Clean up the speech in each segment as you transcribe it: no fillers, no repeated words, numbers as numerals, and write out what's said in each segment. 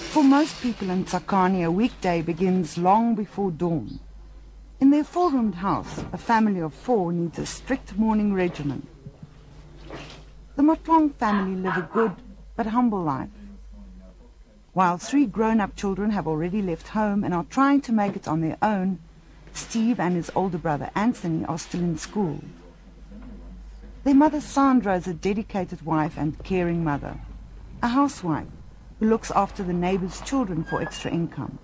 For most people in Tsakani, a weekday begins long before dawn. In their 4-roomed house, a family of 4 needs a strict morning regimen. The Motlong family live a good but humble life. While 3 grown-up children have already left home and are trying to make it on their own, Steve and his older brother Anthony are still in school. Their mother Sandra is a dedicated wife and caring mother, a housewife who looks after the neighbors' children for extra income.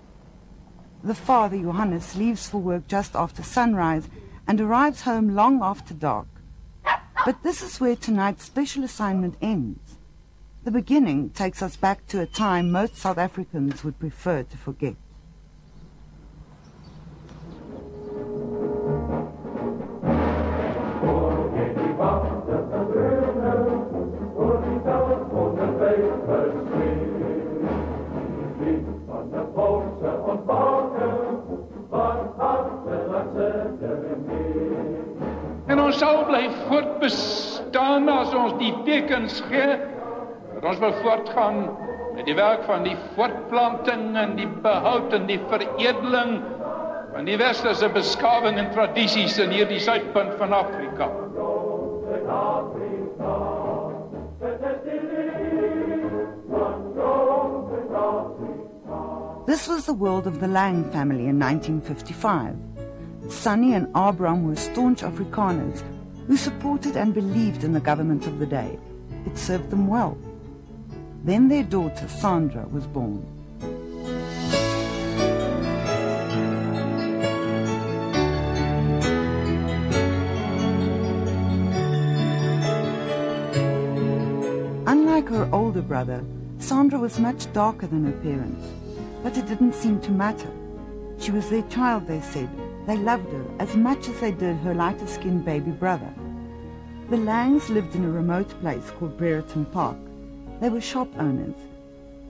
The father, Johannes, leaves for work just after sunrise and arrives home long after dark. But this is where tonight's special assignment ends. The beginning takes us back to a time most South Africans would prefer to forget. En ons sal bly voortbestaan as ons die tekens gee dat ons wil voortgaan met die werk van die voortplanting en die behoud en die veredeling van die westerse beskawing en tradisies in hierdie suidpunt van Afrika. This was the world of the Laing family in 1955. Sunny and Abraham were staunch Afrikaners who supported and believed in the government of the day. It served them well. Then their daughter, Sandra, was born. Unlike her older brother, Sandra was much darker than her parents, but it didn't seem to matter. She was their child, they said. They loved her as much as they did her lighter-skinned baby brother. The Langs lived in a remote place called Brereton Park. They were shop owners.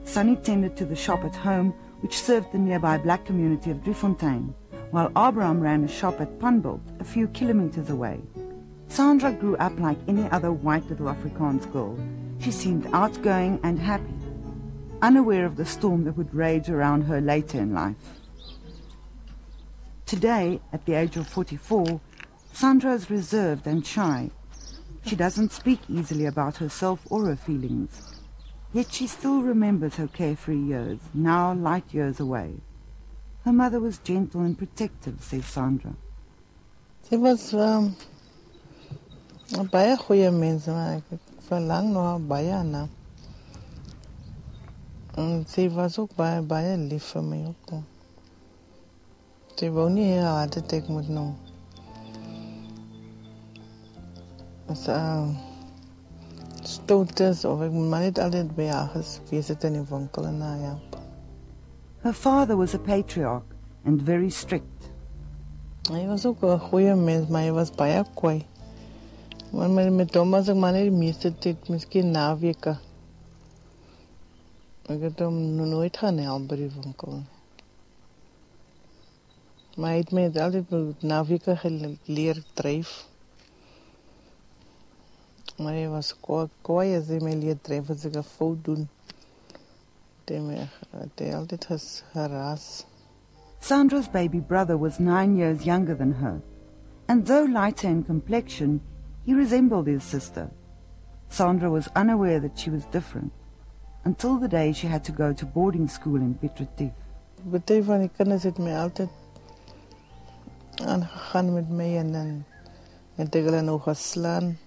Sunny tended to the shop at home, which served the nearby black community of Driefontein, while Abraham ran a shop at Punbult, a few kilometers away. Sandra grew up like any other white little Afrikaans girl. She seemed outgoing and happy, unaware of the storm that would rage around her later in life. Today, at the age of 44, Sandra is reserved and shy. She doesn't speak easily about herself or her feelings. Yet she still remembers her carefree years, now light years away. Her mother was gentle and protective, says Sandra. She was a baie goeie mens, maar ek verlang nog baie na. En sy was ook baie lief vir my ook. Sy wou nie hê haar hart ek moet noem. As stout is, of ek moet maar net altyd by haar gewees het in die winkel en ja. Her father was a patriarch and very strict. Hy was ook 'n goeie mens, maar hy was baie kwaai. Maar met hom was ek maar net die meeste tyd, miskien naweke. Ek het hom nooit gaan help by die winkel. Maar hy het my altyd naweke geleer dryf. Maar hy was kwaai as hy my leer dryf as ek 'n fout doen. Het hy altyd geraas. Sandra's baby brother was 9 years younger than her, and though lighter in complexion, he resembled his sister. Sandra was unaware that she was different, until the day she had to go to boarding school in Piet Retief. Party van die kinders het my altyd aangegaan met my en dan het ek hulle nog geslaan.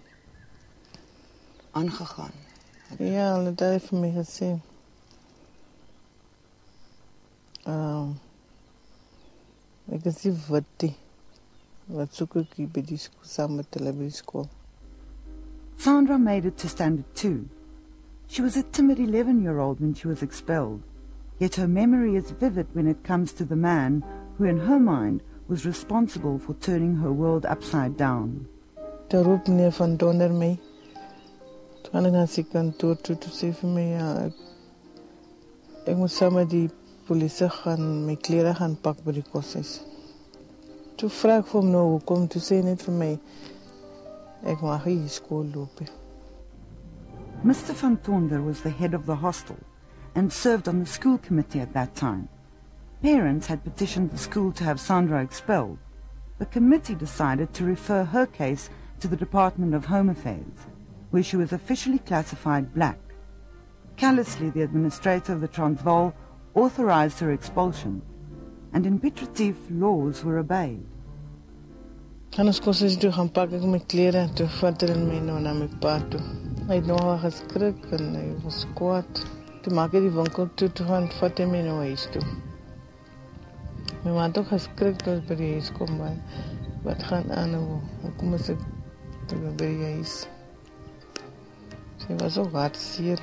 Aangegaan? Ja, hulle het hy vir my gesê. Ek is die wat soek ek by die school, saam met hulle by die school. Sandra made it to standard 2. She was a timid 11-year-old when she was expelled, yet her memory is vivid when it comes to the man who in her mind was responsible for turning her world upside down. Daar roep meneer van Donder my. Toe gaan ek na sy kantoor toe sê vir my, ja, ek moet saam met die polisie gaan, my klere gaan pak by die koshuis. Toe vra ek vir hom nou hoekom, toe sê net vir my, ek mag hier skool loop. Mr. van Tonder was the head of the hostel, and served on the school committee at that time. Parents had petitioned the school to have Sandra expelled. The committee decided to refer her case to the Department of Home Affairs, where she was officially classified black. Callously, the administrator of the Transvaal authorized her expulsion, and interpretive laws were obeyed. En ons kos is toe gaan pak ek my klere en toe vat hulle my nou na my pa toe. Hy het nogal geskrik en hy was kwaad. Toe maak hy die winkel toe gaan vat hy my nou huis toe. My ma het ook geskrik toe by die huis kom, maar wat gaan aan nou? Hoekom is ek toe by die huis? Sy was ook hartseer.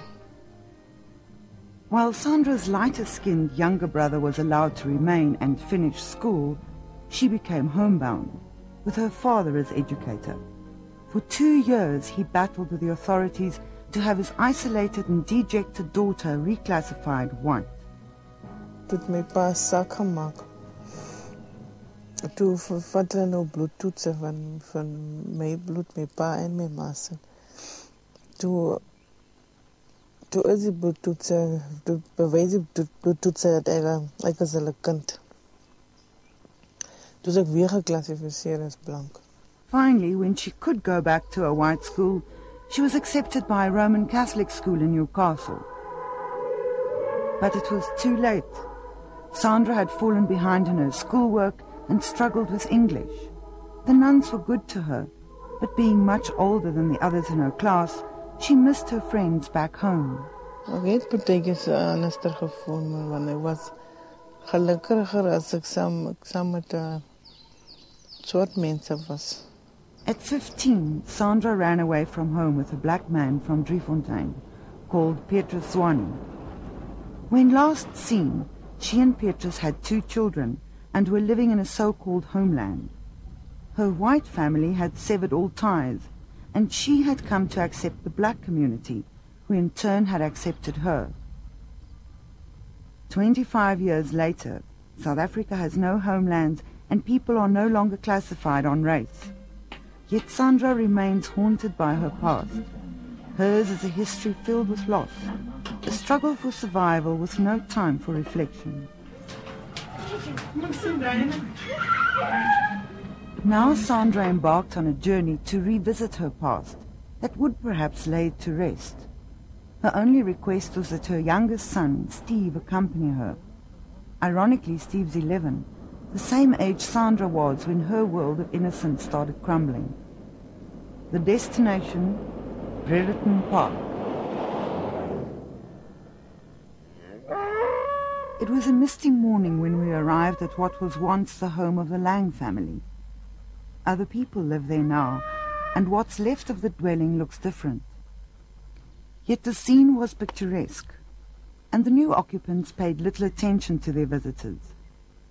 While Sandra's lighter-skinned younger brother was allowed to remain and finish school, she became homebound, with her father as educator. For 2 years, he battled with the authorities to have his isolated and dejected daughter reclassified white. Toe het my pa sak gemaak. Toe vat hulle nou bloedtoetse van my bloed, my pa en my ma se. Toe is die bloedtoetse, toe bewys die bloedtoetse dat ek as hulle kind. Toe is ek weer geklassifiseer as blank. Finally, when she could go back to a white school, she was accepted by a Roman Catholic school in Newcastle. But it was too late. Sandra had fallen behind in her schoolwork and struggled with English. The nuns were good to her, but being much older than the others in her class, she missed her friends back home. Ek het partykeer so anderster gevoel, want ek was gelukkiger as ek saam met soort mense was. At 15, Sandra ran away from home with a black man from Driefontein called Petrus Zwane. When last seen, she and Petrus had 2 children and were living in a so-called homeland. Her white family had severed all ties, and she had come to accept the black community, who in turn had accepted her. 25 years later, South Africa has no homeland and people are no longer classified on race. Yet Sandra remains haunted by her past. Hers is a history filled with loss, a struggle for survival with no time for reflection. Now Sandra embarked on a journey to revisit her past that would perhaps lay it to rest. Her only request was that her youngest son, Steve, accompany her. Ironically, Steve's 11, the same age Sandra was when her world of innocence started crumbling. The destination, Brereton Park. It was a misty morning when we arrived at what was once the home of the Laing family. Other people live there now, and what's left of the dwelling looks different. Yet the scene was picturesque, and the new occupants paid little attention to their visitors.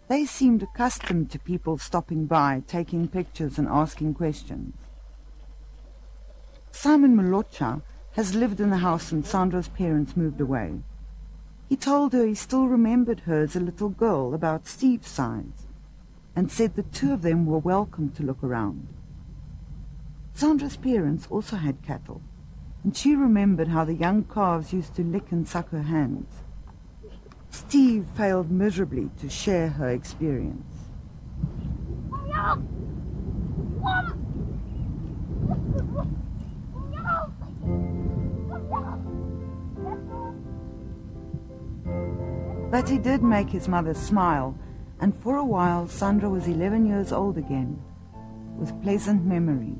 They seemed accustomed to people stopping by, taking pictures and asking questions. Simon Malocha has lived in the house since Sandra's parents moved away. He told her he still remembered her as a little girl about Steve's size, and said the 2 of them were welcome to look around. Sandra's parents also had cattle, and she remembered how the young calves used to lick and suck her hands. Steve failed miserably to share her experience. But he did make his mother smile, and for a while Sandra was 11 years old again, with pleasant memories.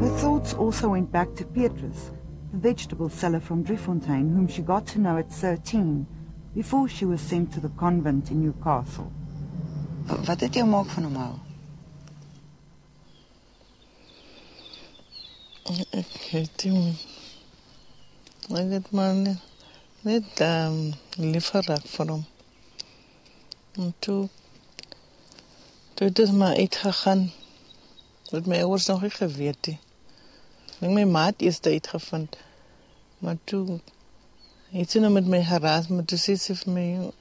Her thoughts also went back to Petrus, the vegetable seller from Driefontein, whom she got to know at 13, before she was sent to the convent in Newcastle. Wat het jy maak van hom al? Ek het hom. Ek het maar net lief geraak vir hom. En toe het het maar uitgegaan. Wat my ouers nog nie geweet het. Ek my maat eerst uitgevind. Maar toe het sy nou met my geraas, maar toe sê sy vir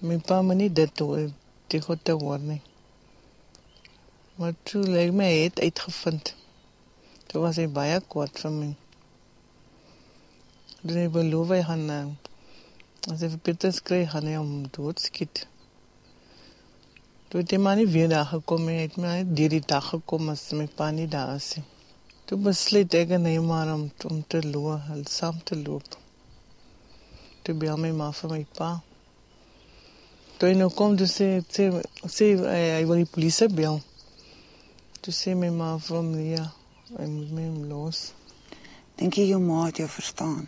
my pa moet nie dit doen, die goed te hoor nie. Maar toe lyk my hy het uitgevind. Toe was hy baie kwaad vir my. Toen hy beloof hy gaan, as hy vir Petrus kry, gaan hy hom doodskiet. Toe het hy maar nie weer daar gekom, hy het maar deur die dag gekom as my pa nie daar is. Toe besluit ek en hy maar om te loop, saam te loop. Toe bel my ma vir my pa. Toe hy nou kom, toe sê hy wil die polisie bel. Toe sê my ma vir hom, ja, hy moet my hom los. Dink jy jou ma het jou verstaan?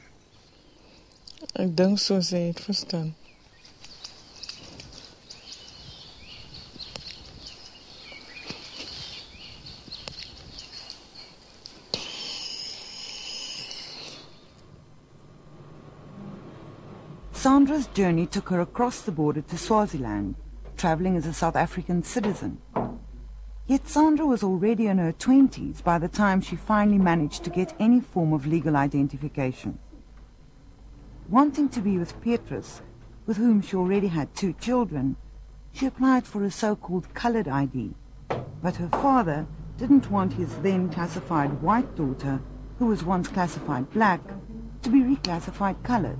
Ek dink so, sy het verstaan. Sandra's journey took her across the border to Swaziland, travelling as a South African citizen. Yet Sandra was already in her 20s by the time she finally managed to get any form of legal identification. Wanting to be with Petrus, with whom she already had 2 children, she applied for a so-called coloured ID. But her father didn't want his then classified white daughter, who was once classified black, to be reclassified coloured.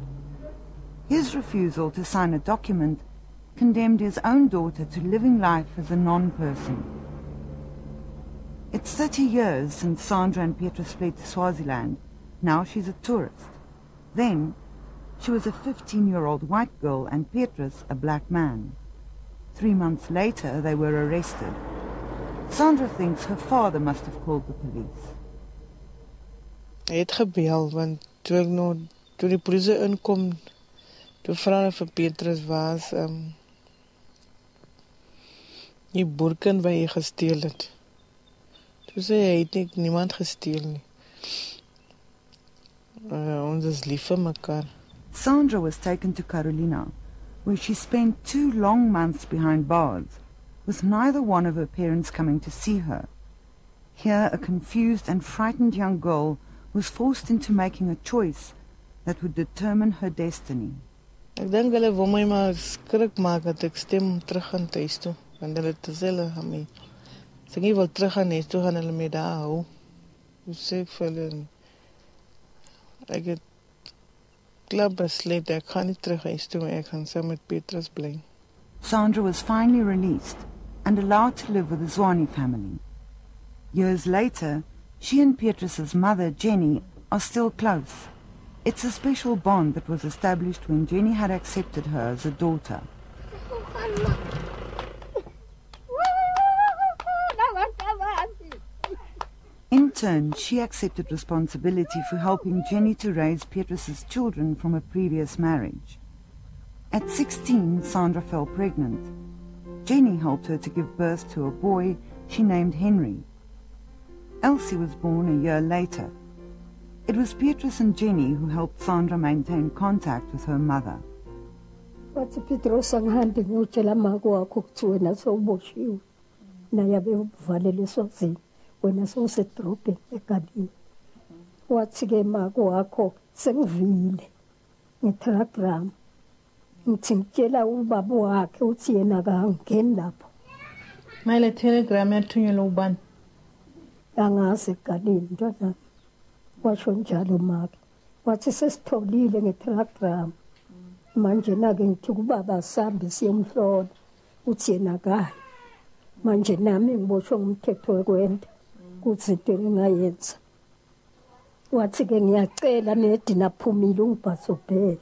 His refusal to sign a document condemned his own daughter to living life as a non-person. It's 30 years since Sandra and Petrus fled to Swaziland. Now she's a tourist. Then, she was a 15-year-old white girl and Petrus a black man. 3 months later, they were arrested. Sandra thinks her father must have called the police. Hy het gebel, want toe die polisie inkom, toe vra hulle vir Petrus was die burken wat hy gesteel het. Toe sê hy het niemand gesteel nie. Ons is lief vir mekaar. Sandra was taken to Carolina, where she spent 2 long months behind bars, with neither one of her parents coming to see her. Here, a confused and frightened young girl was forced into making a choice that would determine her destiny. Ek dink hulle wil my maar skrik maak dat ek stem terug gaan tuis toe, want hulle te sê hulle gaan my, as ek nie wil terug gaan huis toe, gaan hulle my daar hou. Dus sê ek vir hulle, ek het klap besluit, ek gaan nie terug huis toe, maar ek gaan saam met Petrus bly. Sandra was finally released and allowed to live with the Zwane family. Years later, she and Petrus's mother, Jenny, are still close. It's a special bond that was established when Jenny had accepted her as a daughter. In turn, she accepted responsibility for helping Jenny to raise Petrus's children from a previous marriage. At 16, Sandra fell pregnant. Jenny helped her to give birth to a boy she named Henry. Elsie was born a year later. It was Petrus and Jenny who helped Sandra maintain contact with her mother. Wathi Petrus angihambe ngiyotshela mako wakho ukuthi wena sowuboshiwe. Naye abevalele eswazini, wena sowusedrobheni eGalini. Wathi-ke mako wakho sengivile nge-telegram. Ngithi ngitshela ubaba wakhe ukuthi yena akangeni lapho. Mayile telegram yathunyelwa ubani? Angazi eGalini ntwana. Washo njalo maki. Wathi sesitholile nge-telegram. Manje nake ngithi kubaba sambe siyemhlola uthi yena akayi. Manje nami ngiboshwe ngumthetho wekwenda ukuthi into engayenza. Wathi-ke ngiyacela nedi naphumile ungibhasobhele.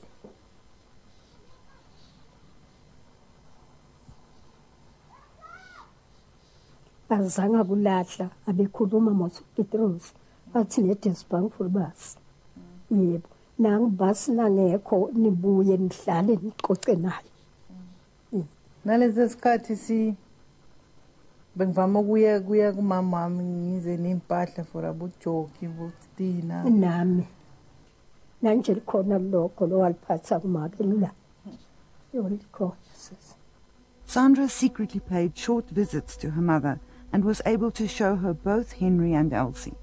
Azange kulahla abekhuluma mosu Petrus. Athi nedi sibangifuna basi. Yebo, nangibasi nangekho nibuye nihlale nicoce naye. Nalezi sikhathi bengivama kuya kumama wami ngize nempahla for abojoki botina. Nami. Nanje likhona lokho lo waliphatha kumake lula. Yolikhona sis. Sandra secretly paid short visits to her mother and was able to show her both Henry and Elsie.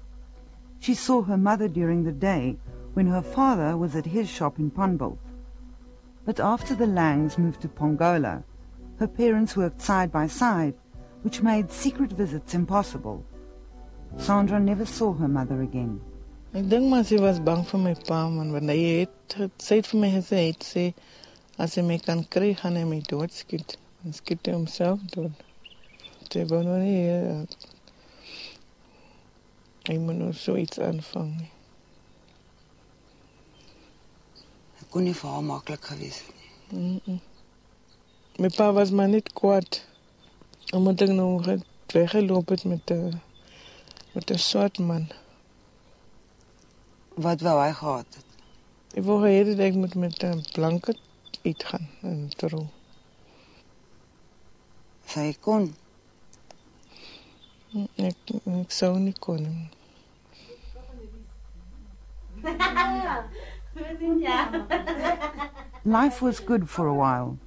She saw her mother during the day when her father was at his shop in Ponbult. But after the Langs moved to Pongola, her parents worked side by side which made secret visits impossible. Sandra never saw her mother again. Ek dink maar sy was bang vir my pa, man, want hy het vir my gesê, as hy my kan kry, gaan hy my doodskiet. En skiet hy homself dood. Sy wou nog nie, hy moet nog zoiets aanvang. Het kon nie vir haar maklik gewees het. My pa was maar net kwaad, omdat ek nog weggeloop het met een swart man. Wat wou hy gehad het? Ek wou gehad dat ek moet met een blanke uitgaan in Toro. Sy kon? Ek sou nie kon. Life was good for a while.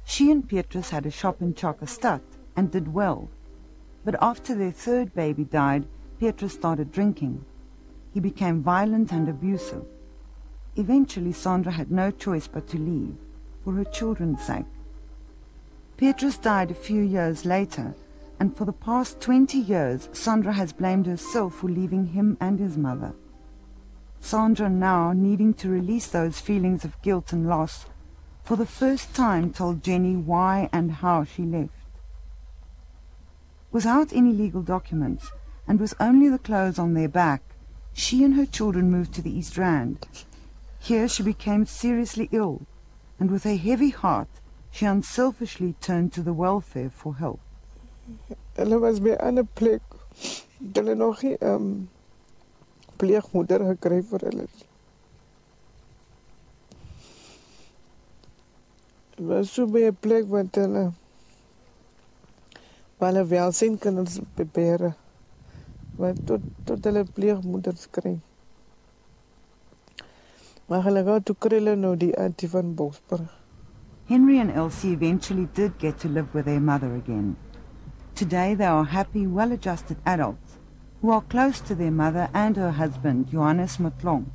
She and Petrus had a shop in Chakastad and did well. But after their third baby died, Petrus started drinking. He became violent and abusive. Eventually, Sandra had no choice but to leave, for her children's sake. Petrus died a few years later, and for the past 20 years, Sandra has blamed herself for leaving him and his mother. Sandra, now needing to release those feelings of guilt and loss, for the first time told Jenny why and how she left. Without any legal documents, and with only the clothes on their back, she and her children moved to the East Rand. Here she became seriously ill, and with a heavy heart, she unselfishly turned to the welfare for help. Hulle was by 'n ander plek. Hulle nog nie pleegmoeder gekry vir hulle. Het was so by 'n plek wat hulle welzijnkinders beperken. Wat tot hulle pleegmoeders kry. Maar gelukkig toe kry hulle nou die auntie van Bosberg. Henry and Elsie eventually did get to live with their mother again. Today they are happy, well-adjusted adults who are close to their mother and her husband, Johannes Matlong.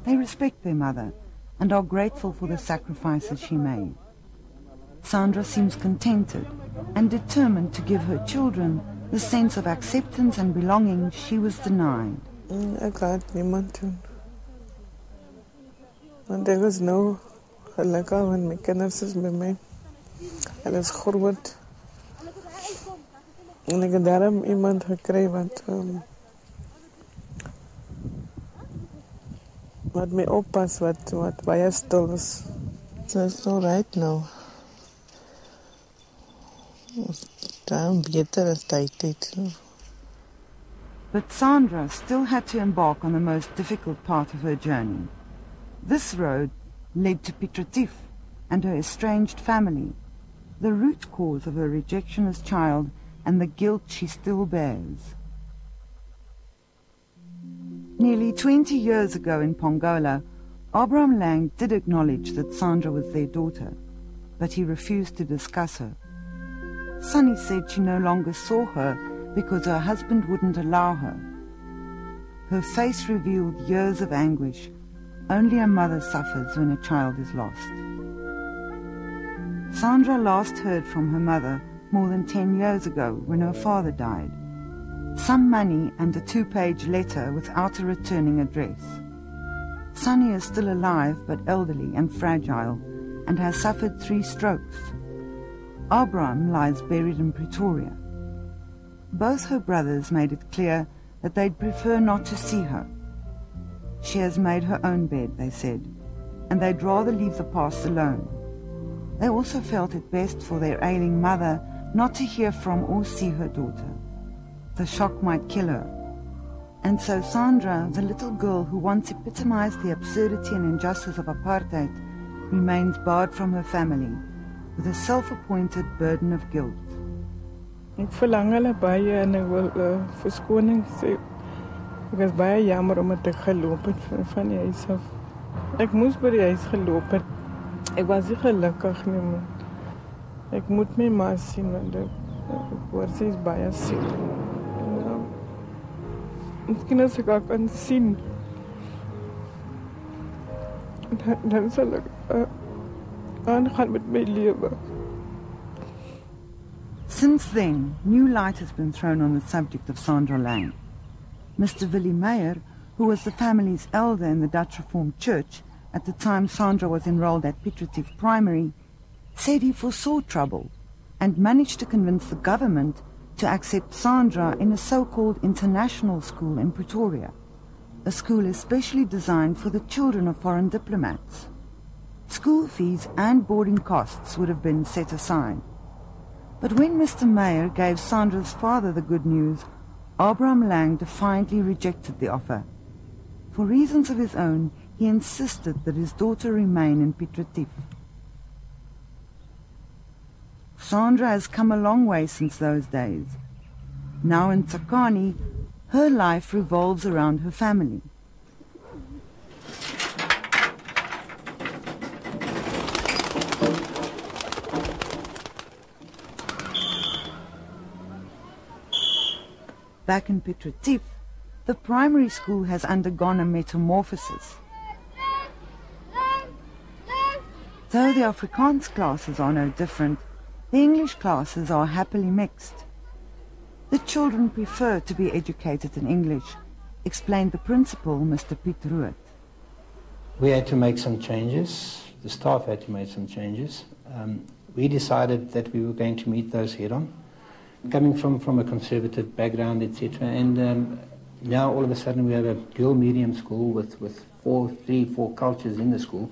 They respect their mother and are grateful for the sacrifices she made. Sandra seems contented and determined to give her children the sense of acceptance and belonging she was denied. Ek had niemand doen. Want ek is nou gelukkig, want my kinders is by my. Hulle is groot. En ek het daarom iemand gekry wat my oppas, wat baie stil is. So it's all right now. Daarom beter as tyd. But Sandra still had to embark on the most difficult part of her journey. This road led to Piet Retief and her estranged family, the root cause of her rejection as child and the guilt she still bears. Nearly 20 years ago in Pongola, Abraham Laing did acknowledge that Sandra was their daughter, but he refused to discuss her. Sunny said she no longer saw her because her husband wouldn't allow her. Her face revealed years of anguish. Only a mother suffers when a child is lost. Sandra last heard from her mother more than 10 years ago when her father died. Some money and a 2-page letter without a returning address. Sunny is still alive but elderly and fragile and has suffered 3 strokes. Abraham lies buried in Pretoria. Both her brothers made it clear that they'd prefer not to see her. She has made her own bed, they said, and they'd rather leave the past alone. They also felt it best for their ailing mother not to hear from or see her daughter. The shock might kill her. And so Sandra, the little girl who once epitomized the absurdity and injustice of apartheid, remains barred from her family, with a self-appointed burden of guilt. Ek verlang hulle baie en ek wil verskoning sê. Ek is baie jammer omdat ek geloop het van die huis af. Ek moes by die huis geloop het. Ek was nie gelukkig nie, man. Ek moet my ma sien, want ek hoor sy is baie siek. Miskien as ek haar kan sien, dan sal ek aangaan met my lewe. Since then, new light has been thrown on the subject of Sandra Laing. Mr. Willie Meyer, who was the family's elder in the Dutch Reformed Church at the time Sandra was enrolled at Piet Retief Primary, said he foresaw trouble and managed to convince the government to accept Sandra in a so-called international school in Pretoria, a school especially designed for the children of foreign diplomats. School fees and boarding costs would have been set aside. But when Mr. Meyer gave Sandra's father the good news, Abraham Laing defiantly rejected the offer. For reasons of his own, he insisted that his daughter remain in Piet Retief. Sandra has come a long way since those days. Now in Tsakani, her life revolves around her family. Back in Piet Retief, the primary school has undergone a metamorphosis. Though the Afrikaans classes are no different, the English classes are happily mixed. The children prefer to be educated in English, explained the principal, Mr. Piet Ruet. We had to make some changes. The staff had to make some changes. We decided that we were going to meet those head-on. Coming from a conservative background, etc. And now all of a sudden we have a dual medium school with three, four cultures in the school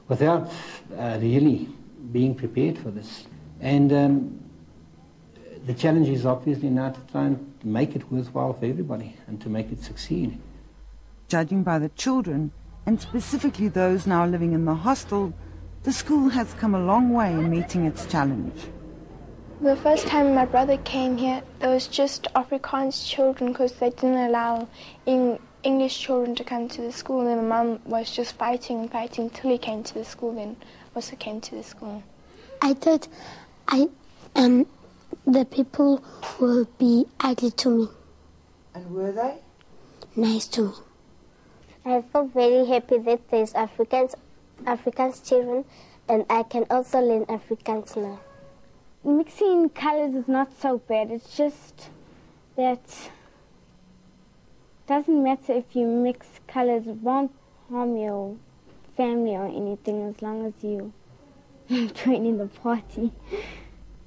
without really being prepared for this. And the challenge is obviously now to try and make it worthwhile for everybody and to make it succeed. Judging by the children, and specifically those now living in the hostel, the school has come a long way in meeting its challenge. The first time my brother came here, there was just Afrikaans children because they didn't allow English children to come to the school. And my mum was just fighting till he came to the school, then also came to the school. I thought the people will be ugly to me. And were they? Nice to me. I feel very happy that there's Afrikaans children, and I can also learn Afrikaans now. Mixing colors is not so bad. It's just that it doesn't matter if you mix colors. It won't harm your family or anything as long as you join in the party.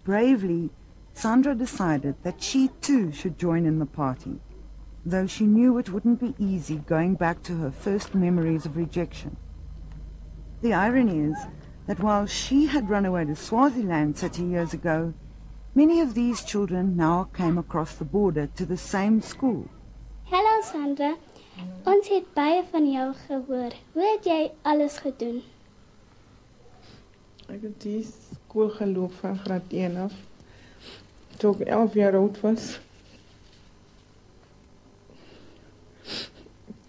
Bravely, Sandra decided that she too should join in the party, though she knew it wouldn't be easy going back to her first memories of rejection. The irony is that while she had run away to Swaziland 30 years ago, many of these children now came across the border to the same school. Hallo Sandra, ons het baie van jou gehoor. Hoe het jy alles gedoen? Ek het die skool geloop van graad 1 af. Toe ek 11 jaar oud was.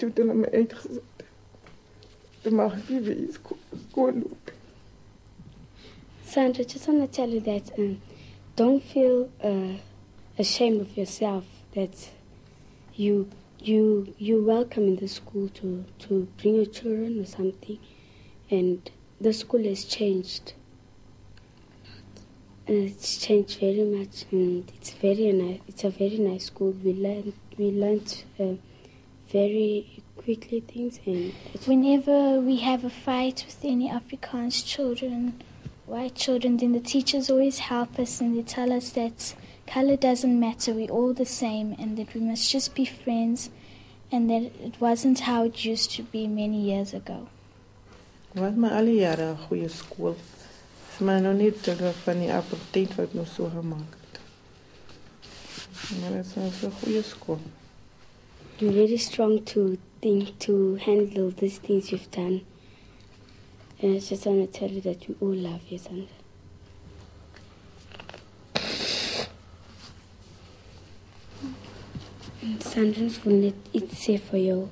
Toe het hulle my uitgezet. Toe mag ek nie weer skool loop. Sandra, just want to tell you that don't feel ashamed of yourself that you're welcome in the school to bring your children or something, and the school has changed. It's changed very much, and it's very nice. It's a very nice school. We learned very quickly things, and whenever we have a fight with any Afrikaans children, white children, then the teachers always help us and they tell us that color doesn't matter, we're all the same, and that we must just be friends, and that it wasn't how it used to be many years ago. Was my alle jare 'n goeie skool. Is my nog nie terug van die apartheid wat ons so gemaak het. Maar dit is 'n goeie skool. You're really strong to handle these things you've done. And I just want to tell you that we all love you, Sandra. Sandra, ons wil net iets sê vir jou.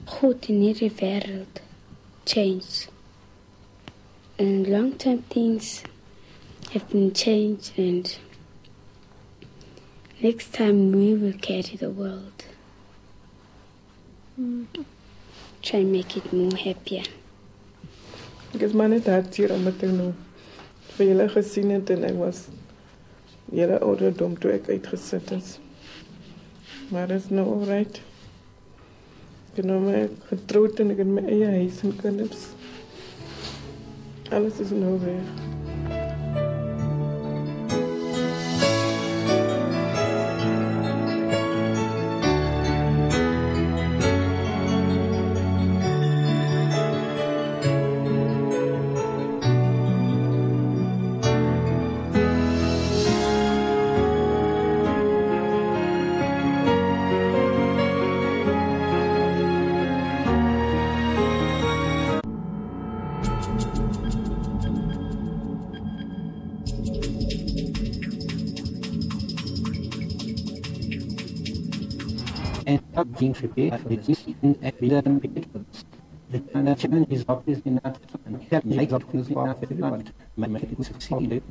Goed in hierdie wêreld change. And long-term things have been changed, and next time we will carry the world. Try and make it more happier. Ek is maar net hartseer omdat ek nou vir julle gesien het en ek was hele ouderdom toe ek uitgesit is. Maar dit is nou alright. Ek het nou my getrouwd en ek het my eie huis en kinders. Alles is nou weg. And not being prepared for this in Aquila Pictures. The challenge is obviously not, and we have to make up for everyone. Make it succeed.